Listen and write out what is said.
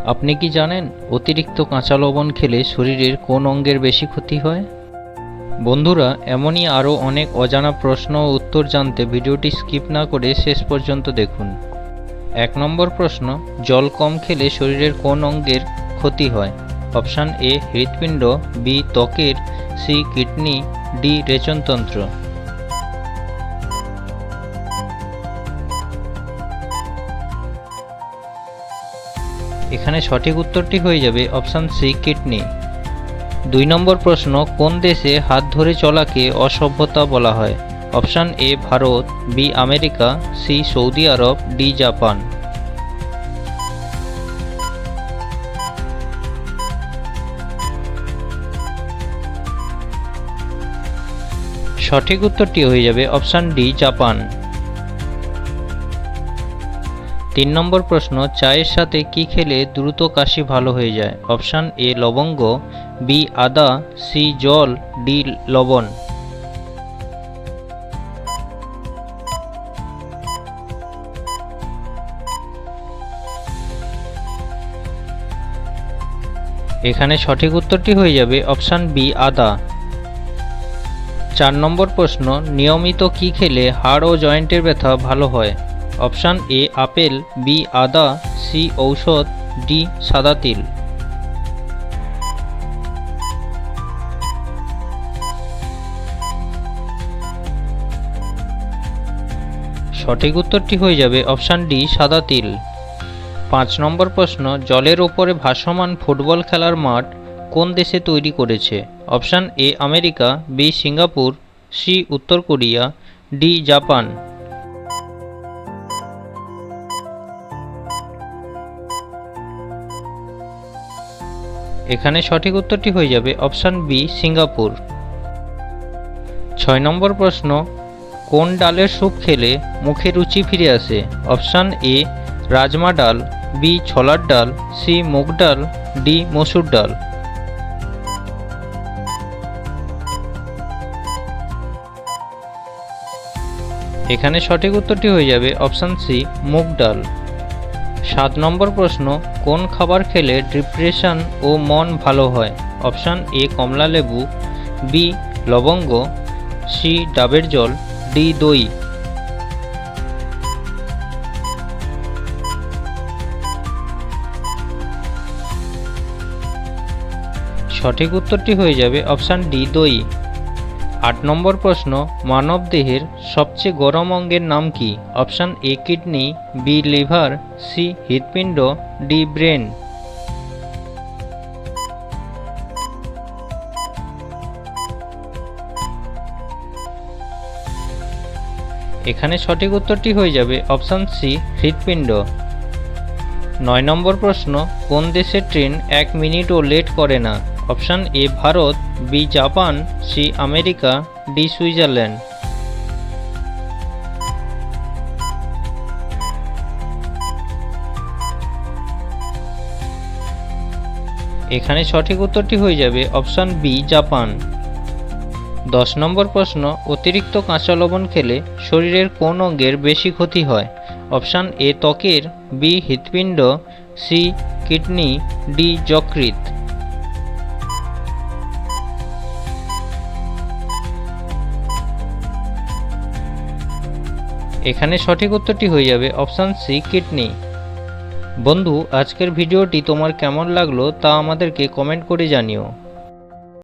আপনি কি জানেন অতিরিক্ত কাঁচা লবণ খেলে শরীরের কোন অঙ্গের বেশি ক্ষতি হয়? বন্ধুরা, এমনই আরও অনেক অজানা প্রশ্ন ও উত্তর জানতে ভিডিওটি স্কিপ না করে শেষ পর্যন্ত দেখুন। 1 নম্বর প্রশ্ন, জল কম খেলে শরীরের কোন অঙ্গের ক্ষতি হয়? অপশান এ হৃৎপিণ্ড, বি ত্বকের, সি কিডনি, ডি রেচনতন্ত্র। এখানে সঠিক উত্তরটি হয়ে যাবে অপশান সি কিডনি। 2 নম্বর প্রশ্ন, কোন দেশে হাত ধরে চলাকে অসভ্যতা বলা হয়? Option A Bharat, B America, C Saudi Arab, D Japan. সঠিক উত্তরটি হয়ে যাবে অপশান ডি জাপান। 3 নম্বর প্রশ্ন, চায়ের সাথে কি খেলে দ্রুত কাশি ভালো হয়ে যায়? অপশান এ লবঙ্গ, বি আদা, সি জল, ডি লবণ। এখানে সঠিক উত্তরটি হয়ে যাবে অপশান বি আদা। 4 নম্বর প্রশ্ন, নিয়মিত কি খেলে হাড় ও জয়েন্টের ব্যথা ভালো হয়? অপশান এ আপেল, বি আদা, সি ঔষধ, ডি সাদা তিল। সঠিক উত্তরটি হয়ে যাবে অপশান ডি সাদা তিল। 5 নম্বর প্রশ্ন, জলের ওপরে ভাসমান ফুটবল খেলার মাঠ কোন দেশে তৈরি করেছে? Option A America, B Singapore, C উত্তর কোরিয়া, ডি জাপান। এখানে সঠিক উত্তরটি হয়ে যাবে অপশান বি সিঙ্গাপুর। 6 নম্বর প্রশ্ন, কোন ডালের স্যুপ খেলে মুখে রুচি ফিরে আসে? অপশান এ রাজমা ডাল, বি ছোলার ডাল, সি মুগ ডাল, ডি মসুর ডাল। এখানে সঠিক উত্তরটি হয়ে যাবে অপশান সি মুগ ডাল। 7 নম্বর প্রশ্ন, কোন খাবার খেলে ডিপ্রেশন ও মন ভালো হয়? অপশান এ কমলা লেবু, বি লবঙ্গ, সি ডাবের জল, ডি দই। সঠিক উত্তরটি হয়ে যাবে অপশান ডি দই। 8 নম্বর প্রশ্ন, মানব দেহের সবচেয়ে গরম অঙ্গের নাম কি? Option A kidney, B liver, C হৃৎপিণ্ড, ডি ব্রেন। এখানে সঠিক উত্তরটি হয়ে যাবে অপশান সি হৃৎপিণ্ড। 9 নম্বর প্রশ্ন, কোন দেশের ট্রেন 1 মিনিটও লেট করে না? Option A Bharat, B Japan, C America, D Switzerland. এখানে সঠিক উত্তরটি হয়ে যাবে অপশান বি জাপান। 10 নম্বর প্রশ্ন, অতিরিক্ত কাঁচা লবণ খেলে শরীরের কোন অঙ্গের বেশি ক্ষতি হয়? অপশান এ ত্বকের, বি হৃৎপিণ্ড, সি কিডনি, ডি যকৃৎ। এখানে সঠিক উত্তরটি হয়ে যাবে অপশান সি কিডনি। বন্ধু, আজকের ভিডিওটি তোমার কেমন লাগলো তা আমাদেরকে কমেন্ট করে জানিও।